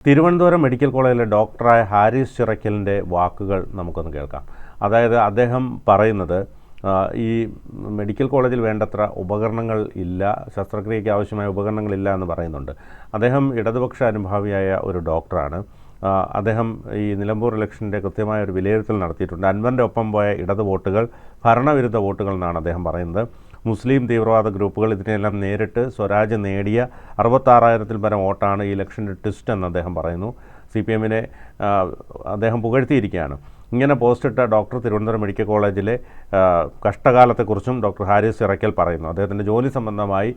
Thiruvananthapuram medical കോളേജിലെ ഡോക്ടറായ ഹാരിസ് ചിറക്കലിൻ്റെ വാക്കുകൾ നമുക്കൊന്ന് കേൾക്കാം. അതായത് അദ്ദേഹം പറയുന്നത് ഈ മെഡിക്കൽ കോളേജിൽ വേണ്ടത്ര ഉപകരണങ്ങൾ ഇല്ല, ശസ്ത്രക്രിയയ്ക്ക് ആവശ്യമായ ഉപകരണങ്ങളില്ല എന്ന് പറയുന്നുണ്ട്. അദ്ദേഹം ഇടതുപക്ഷ അനുഭാവിയായ ഒരു ഡോക്ടറാണ്. അദ്ദേഹം ഈ നിലമ്പൂർ ഇലക്ഷൻ്റെ കൃത്യമായ ഒരു വിലയിരുത്തൽ നടത്തിയിട്ടുണ്ട്. അൻവറിൻ്റെ ഒപ്പം പോയ ഇടത് വോട്ടുകൾ ഭരണവിരുദ്ധ വോട്ടുകൾ എന്നാണ് അദ്ദേഹം പറയുന്നത്. മുസ്ലിം തീവ്രവാദ ഗ്രൂപ്പുകൾ ഇതിനെല്ലാം നേരിട്ട് സ്വരാജ് നേടിയ 66,000-ൽ പരം വോട്ടാണ് ഈ ഇലക്ഷൻ്റെ ട്വിസ്റ്റ് എന്ന് അദ്ദേഹം പറയുന്നു. CPM-നെ അദ്ദേഹം പുകഴ്ത്തിയിരിക്കുകയാണ്. ഇങ്ങനെ പോസ്റ്റിട്ട ഡോക്ടർ തിരുവനന്തപുരം മെഡിക്കൽ കോളേജിലെ കഷ്ടകാലത്തെക്കുറിച്ചും ഡോക്ടർ ഹാരിസ് ചിറക്കൽ പറയുന്നു. അദ്ദേഹത്തിൻ്റെ ജോലി സംബന്ധമായി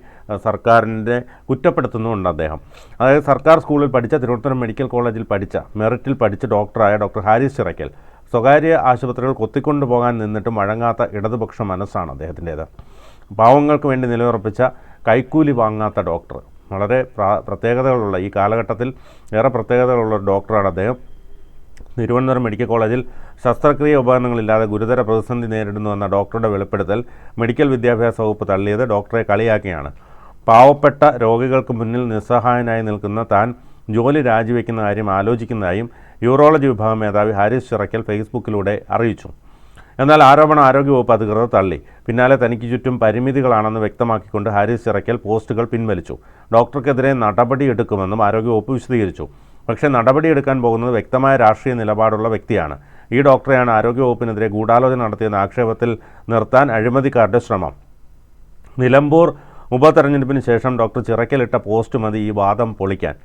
സർക്കാരിൻ്റെ കുറ്റപ്പെടുത്തുന്നുമുണ്ട് അദ്ദേഹം. അതായത് സർക്കാർ സ്കൂളിൽ പഠിച്ച, തിരുവനന്തപുരം മെഡിക്കൽ കോളേജിൽ പഠിച്ച, മെറിറ്റിൽ പഠിച്ച ഡോക്ടറായ ഡോക്ടർ ഹാരിസ് ചിറക്കൽ സ്വകാര്യ ആശുപത്രികൾ കൊത്തിക്കൊണ്ടു പോകാൻ നിന്നിട്ടും വഴങ്ങാത്ത ഇടതുപക്ഷ മനസ്സാണ് അദ്ദേഹത്തിൻ്റേത്. പാവങ്ങൾക്ക് വേണ്ടി നിലയുറപ്പിച്ച, കൈക്കൂലി വാങ്ങാത്ത ഡോക്ടർ. വളരെ പ്രത്യേകതകളുള്ള, ഈ കാലഘട്ടത്തിൽ ഏറെ പ്രത്യേകതകളുള്ള ഒരു ഡോക്ടറാണ് അദ്ദേഹം. തിരുവനന്തപുരം മെഡിക്കൽ കോളേജിൽ ശസ്ത്രക്രിയ ഉപകരണങ്ങളില്ലാതെ ഗുരുതര പ്രതിസന്ധി നേരിടുന്നുവെന്ന ഡോക്ടറുടെ വെളിപ്പെടുത്തൽ മെഡിക്കൽ വിദ്യാഭ്യാസ വകുപ്പ് തള്ളിയത് ഡോക്ടറെ കളിയാക്കിയാണ്. പാവപ്പെട്ട രോഗികൾക്ക് മുന്നിൽ നിസ്സഹായനായി നിൽക്കുന്ന താൻ ജോലി രാജിവെക്കുന്ന കാര്യം ആലോചിക്കുന്നതായും യൂറോളജി വിഭാഗം മേധാവി ഹാരിസ് ചിറക്കൽ ഫേസ്ബുക്കിലൂടെ അറിയിച്ചു. എന്നാൽ ആരോപണം ആരോഗ്യവകുപ്പ് അധികൃതർ തള്ളി. പിന്നാലെ തനിക്ക് ചുറ്റും പരിമിതികളാണെന്ന് വ്യക്തമാക്കിക്കൊണ്ട് ഹാരിസ് ചിറക്കൽ പോസ്റ്റുകൾ പിൻവലിച്ചു. ഡോക്ടർക്കെതിരെ നടപടിയെടുക്കുമെന്നും ആരോഗ്യവകുപ്പ് വിശദീകരിച്ചു. പക്ഷേ നടപടിയെടുക്കാൻ പോകുന്നത് വ്യക്തമായ രാഷ്ട്രീയ നിലപാടുള്ള വ്യക്തിയാണ്. ഈ ഡോക്ടറെയാണ് ആരോഗ്യവകുപ്പിനെതിരെ ഗൂഢാലോചന നടത്തിയെന്ന ആക്ഷേപത്തിൽ നിർത്താൻ അഴിമതിക്കാരുടെ ശ്രമം. നിലമ്പൂർ ഉപതെരഞ്ഞെടുപ്പിന് ശേഷം ഡോക്ടർ ചിറക്കലിട്ട പോസ്റ്റ് മതി ഈ വാദം പൊളിക്കാൻ.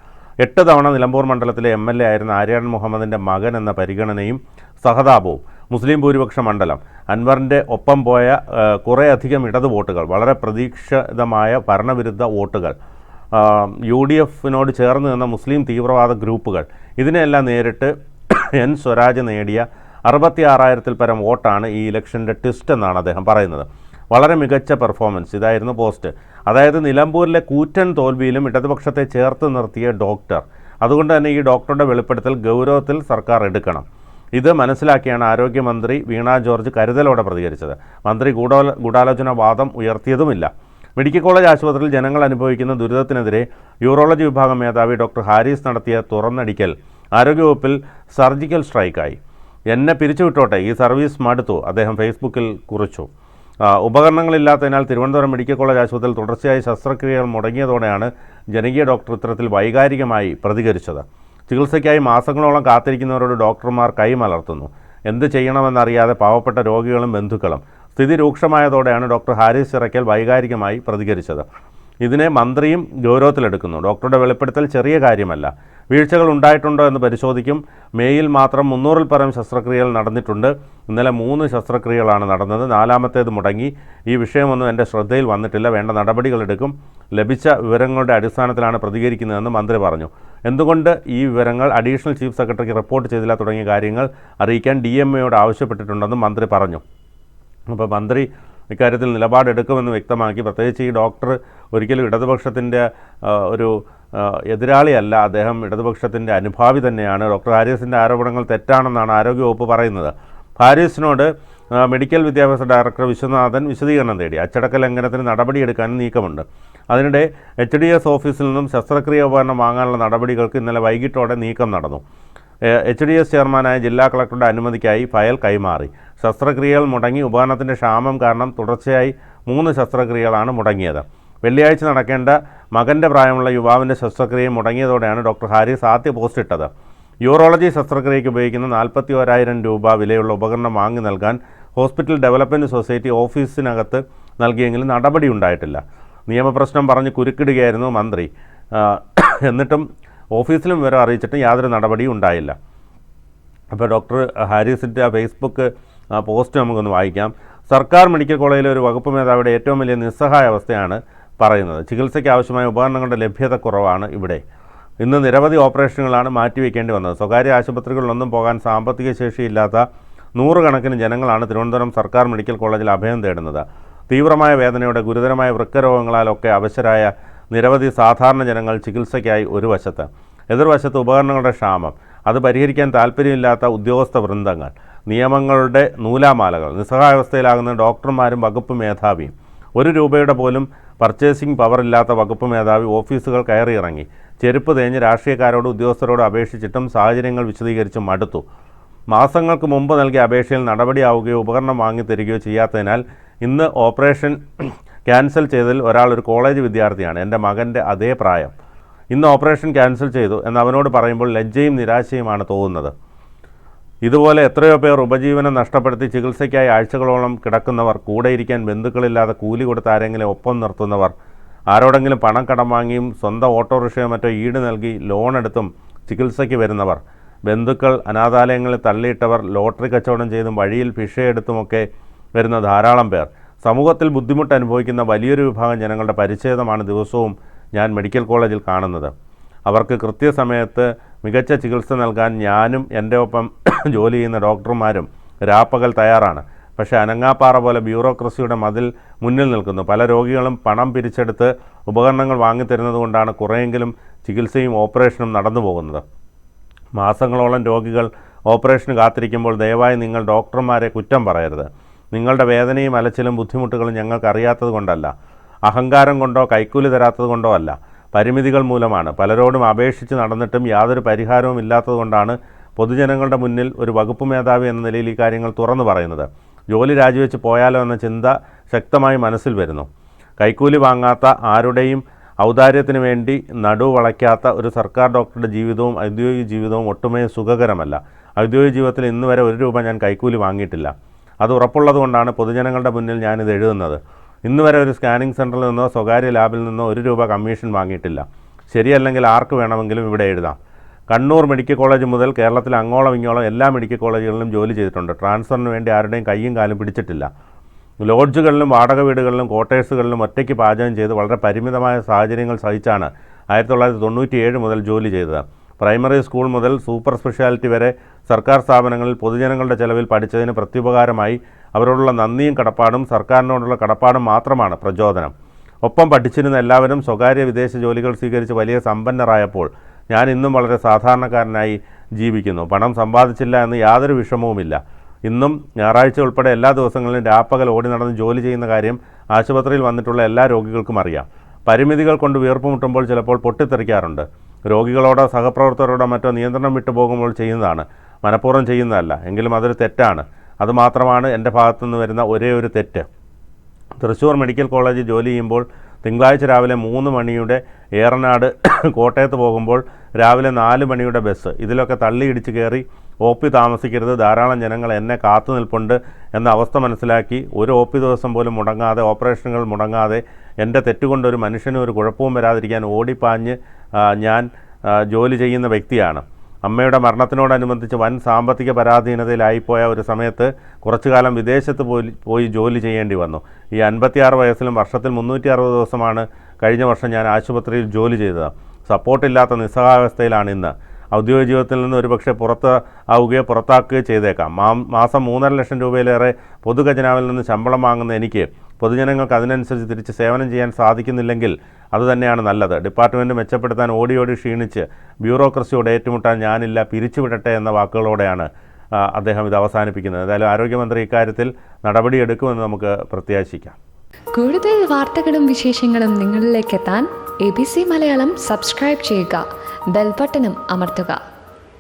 8 തവണ നിലമ്പൂർ മണ്ഡലത്തിലെ MLA ആയിരുന്ന ആര്യാടൻ മുഹമ്മദിൻ്റെ മകൻ എന്ന പരിഗണനയും സഹതാപവും, മുസ്ലിം ഭൂരിപക്ഷ മണ്ഡലം, അൻവറിൻ്റെ ഒപ്പം പോയ കുറേയധികം ഇടത് വോട്ടുകൾ, വളരെ പ്രതീക്ഷിതമായ ഭരണവിരുദ്ധ വോട്ടുകൾ, UDF-നോട് ചേർന്ന് നിന്ന മുസ്ലിം തീവ്രവാദ ഗ്രൂപ്പുകൾ, ഇതിനെല്ലാം നേരിട്ട് സ്വരാജ് നേടിയ 66,000-ൽ പരം വോട്ടാണ് ഈ ഇലക്ഷൻ്റെ ട്വിസ്റ്റ് എന്നാണ് അദ്ദേഹം പറയുന്നത്. വളരെ മികച്ച പെർഫോമൻസ്, ഇതായിരുന്നു പോസ്റ്റ്. അതായത് നിലമ്പൂരിലെ കൂറ്റൻ തോൽവിയിലും ഇടതുപക്ഷത്തെ ചേർത്ത് നിർത്തിയ ഡോക്ടർ. അതുകൊണ്ട് തന്നെ ഈ ഡോക്ടറുടെ വെളിപ്പെടുത്തൽ ഗൗരവത്തിൽ സർക്കാർ എടുക്കണം. ഇത് മനസ്സിലാക്കിയാണ് ആരോഗ്യമന്ത്രി വീണ ജോർജ് കരുതലോടെ പ്രതികരിച്ചത്. മന്ത്രി ഗൂഢാലോചന വാദം ഉയർത്തിയതുമില്ല. മെഡിക്കൽ കോളേജ് ആശുപത്രിയിൽ ജനങ്ങൾ അനുഭവിക്കുന്ന ദുരിതത്തിനെതിരെ യൂറോളജി വിഭാഗം മേധാവി ഡോക്ടർ ഹാരിസ് നടത്തിയ തുറന്നടിക്കൽ ആരോഗ്യവകുപ്പിൽ സർജിക്കൽ സ്ട്രൈക്കായി. എന്നെ പിരിച്ചുവിട്ടോട്ടെ, ഈ സർവീസ് മടുത്തു, അദ്ദേഹം ഫേസ്ബുക്കിൽ കുറിച്ചു. ഉപകരണങ്ങളില്ലാത്തതിനാൽ തിരുവനന്തപുരം മെഡിക്കൽ കോളേജ് ആശുപത്രിയിൽ തുടർച്ചയായി ശസ്ത്രക്രിയകൾ മുടങ്ങിയതോടെയാണ് ജനകീയ ഡോക്ടർ ഇത്തരത്തിൽ വൈകാരികമായി പ്രതികരിച്ചത്. ചികിത്സയ്ക്കായി മാസങ്ങളോളം കാത്തിരിക്കുന്നവരോട് ഡോക്ടർമാർ കൈമലർത്തുന്നു. എന്ത് ചെയ്യണമെന്നറിയാതെ പാവപ്പെട്ട രോഗികളും ബന്ധുക്കളും. സ്ഥിതി രൂക്ഷമായതോടെയാണ് ഡോക്ടർ ഹാരിസ് ചിറക്കൽ വൈകാരികമായി പ്രതികരിച്ചത്. ഇതിനെ മന്ത്രിയും ഗൗരവത്തിലെടുക്കുന്നു. ഡോക്ടറുടെ വെളിപ്പെടുത്തൽ ചെറിയ കാര്യമല്ല. വീഴ്ചകൾ ഉണ്ടായിട്ടുണ്ടോ എന്ന് പരിശോധിക്കും. മേയിൽ മാത്രം 300-ൽ പരം ശസ്ത്രക്രിയകൾ നടന്നിട്ടുണ്ട്. ഇന്നലെ 3 ശസ്ത്രക്രിയകളാണ് നടന്നത്. 4-മത്തേത് മുടങ്ങി. ഈ വിഷയമൊന്നും എൻ്റെ ശ്രദ്ധയിൽ വന്നിട്ടില്ല. വേണ്ട നടപടികളെടുക്കും. ലഭിച്ച വിവരങ്ങളുടെ അടിസ്ഥാനത്തിലാണ് പ്രതികരിക്കുന്നതെന്ന് മന്ത്രി പറഞ്ഞു. എന്തുകൊണ്ട് ഈ വിവരങ്ങൾ അഡീഷണൽ ചീഫ് സെക്രട്ടറിക്ക് റിപ്പോർട്ട് ചെയ്തില്ല തുടങ്ങിയ കാര്യങ്ങൾ അറിയിക്കാൻ DMAയോട് ആവശ്യപ്പെട്ടിട്ടുണ്ടെന്നും മന്ത്രി പറഞ്ഞു. അപ്പോൾ മന്ത്രി ഇക്കാര്യത്തിൽ നിലപാടെടുക്കുമെന്ന് വ്യക്തമാക്കി. പ്രത്യേകിച്ച് ഈ ഡോക്ടർ ഒരിക്കലും ഇടതുപക്ഷത്തിൻ്റെ ഒരു എതിരാളിയല്ല, അദ്ദേഹം ഇടതുപക്ഷത്തിൻ്റെ അനുഭാവി തന്നെയാണ്. ഡോക്ടർ ഹാരിസിൻ്റെ ആരോപണങ്ങൾ തെറ്റാണെന്നാണ് ആരോഗ്യവകുപ്പ് പറയുന്നത്. ഹാരിസിനോട് മെഡിക്കൽ വിദ്യാഭ്യാസ ഡയറക്ടർ വിശ്വനാഥൻ വിശദീകരണം തേടി. അച്ചടക്ക ലംഘനത്തിന് നടപടിയെടുക്കാനും നീക്കമുണ്ട്. അതിനിടെ HDS ഓഫീസിൽ നിന്നും ശസ്ത്രക്രിയ ഉപകരണം വാങ്ങാനുള്ള നടപടികൾക്ക് ഇന്നലെ വൈകിട്ടോടെ നീക്കം നടന്നു. HDS ചെയർമാനായ ജില്ലാ കളക്ടറുടെ അനുമതിക്കായി ഫയൽ കൈമാറി. ശസ്ത്രക്രിയകൾ മുടങ്ങി. ഉപകരണത്തിൻ്റെ ക്ഷാമം കാരണം തുടർച്ചയായി 3 ശസ്ത്രക്രിയകളാണ് മുടങ്ങിയത്. വെള്ളിയാഴ്ച നടക്കേണ്ട മകൻ്റെ പ്രായമുള്ള യുവാവിൻ്റെ ശസ്ത്രക്രിയ മുടങ്ങിയതോടെയാണ് ഡോക്ടർ ഹാരിസ് ആദ്യ പോസ്റ്റ് ഇട്ടത്. യൂറോളജി ശസ്ത്രക്രിയയ്ക്ക് ഉപയോഗിക്കുന്ന 41,000 രൂപ വിലയുള്ള ഉപകരണം വാങ്ങി നൽകാൻ ഹോസ്പിറ്റൽ ഡെവലപ്മെൻറ്റ് സൊസൈറ്റി ഓഫീസിനകത്ത് നൽകിയെങ്കിലും നടപടി ഉണ്ടായിട്ടില്ല. നിയമപ്രശ്നം പറഞ്ഞ് കുരുക്കിടുകയായിരുന്നു മന്ത്രി. എന്നിട്ടും ഓഫീസിലും വിവരം അറിയിച്ചിട്ടും യാതൊരു നടപടിയും ഉണ്ടായില്ല. അപ്പോൾ ഡോക്ടർ ഹാരിസിൻ്റെ ഫേസ്ബുക്ക് പോസ്റ്റ് നമുക്കൊന്ന് വായിക്കാം. സർക്കാർ മെഡിക്കൽ കോളേജിലെ ഒരു വകുപ്പ് മേധാവിയുടെ ഏറ്റവും വലിയ നിസ്സഹായ അവസ്ഥയാണ് പറയുന്നത്. ചികിത്സയ്ക്ക് ആവശ്യമായ ഉപകരണങ്ങളുടെ ലഭ്യത കുറവാണ് ഇവിടെ. ഇന്ന് നിരവധി ഓപ്പറേഷനുകളാണ് മാറ്റിവെക്കേണ്ടി വന്നത്. സ്വകാര്യ ആശുപത്രികളിലൊന്നും പോകാൻ സാമ്പത്തിക ശേഷിയില്ലാത്ത 100 കണക്കിന് ജനങ്ങളാണ് തിരുവനന്തപുരം സർക്കാർ മെഡിക്കൽ കോളേജിൽ അഭയം തേടുന്നത്. തീവ്രമായ വേദനയോടെ, ഗുരുതരമായ വൃക്കരോഗങ്ങളാലൊക്കെ അവശരായ നിരവധി സാധാരണ ജനങ്ങൾ ചികിത്സയ്ക്കായി ഒരു വശത്ത്, എതിർവശത്ത് ഉപകരണങ്ങളുടെ ക്ഷാമം, അത് പരിഹരിക്കാൻ താല്പര്യമില്ലാത്ത ഉദ്യോഗസ്ഥ വൃന്ദങ്ങൾ, നിയമങ്ങളുടെ നൂലാമാലകൾ, നിസ്സഹായാവസ്ഥയിലാകുന്ന ഡോക്ടർമാരും വകുപ്പ് മേധാവിയും. 1 രൂപയുടെ പോലും പർച്ചേസിംഗ് പവർ ഇല്ലാത്ത വകുപ്പ് മേധാവി ഓഫീസുകൾ കയറിയിറങ്ങി. ചെരുപ്പ് തേഞ്ഞ് രാഷ്ട്രീയക്കാരോടും ഉദ്യോഗസ്ഥരോടും അപേക്ഷിച്ചിട്ടും സാഹചര്യങ്ങൾ വിശദീകരിച്ച് മടുത്തു. മാസങ്ങൾക്ക് മുമ്പ് നൽകിയ അപേക്ഷയിൽ നടപടിയാവുകയോ ഉപകരണം വാങ്ങിത്തരികയോ ചെയ്യാത്തതിനാൽ ഇന്ന് ഓപ്പറേഷൻ ക്യാൻസൽ ചെയ്തതിൽ ഒരാൾ ഒരു കോളേജ് വിദ്യാർത്ഥിയാണ്. എൻ്റെ മകൻ്റെ അതേ പ്രായം. ഇന്ന് ഓപ്പറേഷൻ ക്യാൻസൽ ചെയ്തു എന്ന് അവനോട് പറയുമ്പോൾ ലജ്ജയും നിരാശയുമാണ് തോന്നുന്നത്. ഇതുപോലെ എത്രയോ പേർ ഉപജീവനം നഷ്ടപ്പെടുത്തി ചികിത്സയ്ക്കായി ആഴ്ചകളോളം കിടക്കുന്നവർ, കൂടെയിരിക്കാൻ ബന്ധുക്കളില്ലാതെ കൂലി കൊടുത്ത് ആരെങ്കിലും ഒപ്പം നിർത്തുന്നവർ, ആരോടെങ്കിലും പണം കടം വാങ്ങിയും സ്വന്തം ഓട്ടോറിക്ഷയോ മറ്റോ ഈട് നൽകി ലോൺ എടുത്തും ചികിത്സയ്ക്ക് വരുന്നവർ, ബന്ധുക്കൾ അനാഥാലയങ്ങളിൽ തള്ളിയിട്ടവർ, ലോട്ടറി കച്ചവടം ചെയ്തും വഴിയിൽ ഭിക്ഷയെടുത്തുമൊക്കെ വരുന്ന ധാരാളം പേർ, സമൂഹത്തിൽ ബുദ്ധിമുട്ട് അനുഭവിക്കുന്ന വലിയൊരു വിഭാഗം ജനങ്ങളുടെ പരിച്ഛേദമാണ് ദിവസവും ഞാൻ മെഡിക്കൽ കോളേജിൽ കാണുന്നത്. അവർക്ക് കൃത്യസമയത്ത് മികച്ച ചികിത്സ നൽകാൻ ഞാനും എൻ്റെ ഒപ്പം ജോലി ചെയ്യുന്ന ഡോക്ടർമാരും രാപ്പകൽ തയ്യാറാണ്. പക്ഷേ അനങ്ങാപ്പാറ പോലെ ബ്യൂറോക്രസിയുടെ മതിൽ മുന്നിൽ നിൽക്കുന്നു. പല രോഗികളും പണം പിരിച്ചെടുത്ത് ഉപകരണങ്ങൾ വാങ്ങിത്തരുന്നത് കൊണ്ടാണ് കുറേയെങ്കിലും ചികിത്സയും ഓപ്പറേഷനും നടന്നു പോകുന്നത്. മാസങ്ങളോളം രോഗികൾ ഓപ്പറേഷന് കാത്തിരിക്കുമ്പോൾ ദയവായി നിങ്ങൾ ഡോക്ടർമാരെ കുറ്റം പറയരുത്. നിങ്ങളുടെ വേദനയും അലച്ചിലും ബുദ്ധിമുട്ടുകളും ഞങ്ങൾക്കറിയാത്തത് കൊണ്ടല്ല, അഹങ്കാരം കൊണ്ടോ കൈക്കൂലി തരാത്തത് കൊണ്ടോ അല്ല, പരിമിതികൾ മൂലമാണ്. പലരോടും അപേക്ഷിച്ച് നടന്നിട്ടും യാതൊരു പരിഹാരവും ഇല്ലാത്തതുകൊണ്ടാണ് പൊതുജനങ്ങളുടെ മുന്നിൽ ഒരു വകുപ്പ് മേധാവി എന്ന നിലയിൽ ഈ കാര്യങ്ങൾ തുറന്നു പറയുന്നത്. ജോലി രാജിവെച്ച് പോയാലോ എന്ന ചിന്ത ശക്തമായി മനസ്സിൽ വരുന്നു. കൈക്കൂലി വാങ്ങാത്ത, ആരുടെയും ഔദാര്യത്തിന് വേണ്ടി നടുവളയ്ക്കാത്ത ഒരു സർക്കാർ ഡോക്ടറുടെ ജീവിതവും ഔദ്യോഗിക ജീവിതവും ഒട്ടുമേ സുഖകരമല്ല. ഔദ്യോഗിക ജീവിതത്തിൽ ഇന്ന് വരെ ₹1 ഞാൻ കൈക്കൂലി വാങ്ങിയിട്ടില്ല. അത് ഉറപ്പുള്ളത് കൊണ്ടാണ് പൊതുജനങ്ങളുടെ മുന്നിൽ ഞാനിത് എഴുതുന്നത്. ഇന്ന് വരെ ഒരു സ്കാനിംഗ് സെൻറ്ററിൽ നിന്നോ സ്വകാര്യ ലാബിൽ നിന്നോ ₹1 കമ്മീഷൻ വാങ്ങിയിട്ടില്ല. ശരിയല്ലെങ്കിൽ ആർക്ക് വേണമെങ്കിലും ഇവിടെ എഴുതാം. കണ്ണൂർ മെഡിക്കൽ കോളേജ് മുതൽ കേരളത്തിലെ അങ്ങോളം ഇങ്ങോളം എല്ലാ മെഡിക്കൽ കോളേജുകളിലും ജോലി ചെയ്തിട്ടുണ്ട്. ട്രാൻസ്ഫറിന് വേണ്ടി ആരുടെയും കയ്യും കാലും പിടിച്ചിട്ടില്ല. ലോഡ്ജുകളിലും വാടക വീടുകളിലും ക്വാർട്ടേഴ്സുകളിലും ഒറ്റയ്ക്ക് പാചകം ചെയ്ത് വളരെ പരിമിതമായ സാഹചര്യങ്ങൾ സഹിച്ചാണ് 1997 മുതൽ ജോലി ചെയ്തത്. പ്രൈമറി സ്കൂൾ മുതൽ സൂപ്പർ സ്പെഷ്യാലിറ്റി വരെ സർക്കാർ സ്ഥാപനങ്ങളിൽ പൊതുജനങ്ങളുടെ ചെലവിൽ പഠിച്ചതിന് പ്രത്യുപകാരമായി അവരോടുള്ള നന്ദിയും കടപ്പാടും സർക്കാരിനോടുള്ള കടപ്പാടും മാത്രമാണ് പ്രചോദനം. ഒപ്പം പഠിച്ചിരുന്ന എല്ലാവരും സ്വകാര്യ വിദേശ ജോലികൾ സ്വീകരിച്ച് വലിയ സമ്പന്നരായപ്പോൾ ഞാൻ ഇന്നും വളരെ സാധാരണക്കാരനായി ജീവിക്കുന്നു. പണം സമ്പാദിച്ചില്ല എന്ന് യാതൊരു വിഷമവുമില്ല. ഇന്നും ഞായറാഴ്ച ഉൾപ്പെടെ എല്ലാ ദിവസങ്ങളിലും രാപ്പകൽ ഓടി നടന്ന് ജോലി ചെയ്യുന്ന കാര്യം ആശുപത്രിയിൽ വന്നിട്ടുള്ള എല്ലാ രോഗികൾക്കും അറിയാം. പരിമിതികൾ കൊണ്ട് വീർപ്പുമുട്ടുമ്പോൾ ചിലപ്പോൾ പൊട്ടിത്തെറിക്കാറുണ്ട്. രോഗികളോടോ സഹപ്രവർത്തകരോടോ മറ്റോ നിയന്ത്രണം വിട്ടുപോകുമ്പോൾ ചെയ്യുന്നതാണ്, മനഃപൂർവ്വം ചെയ്യുന്നതല്ല. എങ്കിലും അതൊരു തെറ്റാണ്. അതുമാത്രമാണ് എൻ്റെ ഭാഗത്തുനിന്ന് വരുന്ന ഒരേ ഒരു തെറ്റ്. തൃശ്ശൂർ മെഡിക്കൽ കോളേജിൽ ജോലി ചെയ്യുമ്പോൾ തിങ്കളാഴ്ച രാവിലെ 3 മണിയുടെ ഏറനാട് കോട്ടയത്ത് പോകുമ്പോൾ രാവിലെ 4 മണിയുടെ ബസ്, ഇതിലൊക്കെ തള്ളിയിടിച്ച് കയറി OP താമസിക്കരുത്, ധാരാളം ജനങ്ങൾ എന്നെ കാത്തു നിൽപ്പുണ്ട് എന്ന അവസ്ഥ മനസ്സിലാക്കി ഒരു OP ദിവസം പോലും മുടങ്ങാതെ, ഓപ്പറേഷനുകൾ മുടങ്ങാതെ, എൻ്റെ തെറ്റുകൊണ്ട് ഒരു മനുഷ്യനും ഒരു കുഴപ്പവും വരാതിരിക്കാൻ ഓടിപ്പാഞ്ഞ് ഞാൻ ജോലി ചെയ്യുന്ന വ്യക്തിയാണ്. അമ്മയുടെ മരണത്തിനോടനുബന്ധിച്ച് വൻ സാമ്പത്തിക പരാധീനതയിലായിപ്പോയ ഒരു സമയത്ത് കുറച്ചു കാലം വിദേശത്ത് പോയി ജോലി ചെയ്യേണ്ടി വന്നു. ഈ 56 വയസ്സിലും വർഷത്തിൽ 360 ദിവസമാണ് കഴിഞ്ഞ വർഷം ഞാൻ ആശുപത്രിയിൽ ജോലി ചെയ്തത്. സപ്പോർട്ടില്ലാത്ത നിസ്സഹായാവസ്ഥയിലാണ് ഇന്ന്. ഔദ്യോഗിക ജീവിതത്തിൽ നിന്ന് ഒരുപക്ഷെ പുറത്താക്കുകയോ ചെയ്തേക്കാം. മാസം 3.5 ലക്ഷം രൂപയിലേറെ പൊതുഖജനാവിൽ നിന്ന് ശമ്പളം വാങ്ങുന്ന എനിക്ക് പൊതുജനങ്ങൾക്ക് അതിനനുസരിച്ച് തിരിച്ച് സേവനം ചെയ്യാൻ സാധിക്കുന്നില്ലെങ്കിൽ അതുതന്നെയാണ് നല്ലത്. ഡിപ്പാർട്ട്മെൻറ്റ് മെച്ചപ്പെടുത്താൻ ഓടി ക്ഷീണിച്ച് ബ്യൂറോക്രസിയോട് ഏറ്റുമുട്ടാൻ ഞാനില്ല, പിരിച്ചുവിടട്ടെ എന്ന വാക്കുകളോടെയാണ് അദ്ദേഹം ഇത് അവസാനിപ്പിക്കുന്നത്. ഏതായാലും ആരോഗ്യമന്ത്രി ഇക്കാര്യത്തിൽ നടപടിയെടുക്കുമെന്ന് നമുക്ക് പ്രത്യാശിക്കാം. കൂടുതൽ വാർത്തകളും വിശേഷങ്ങളും നിങ്ങളിലേക്ക് എത്താൻ ABC മലയാളം സബ്സ്ക്രൈബ് ചെയ്യുക, ബെൽ ബട്ടണും അമർത്തുക.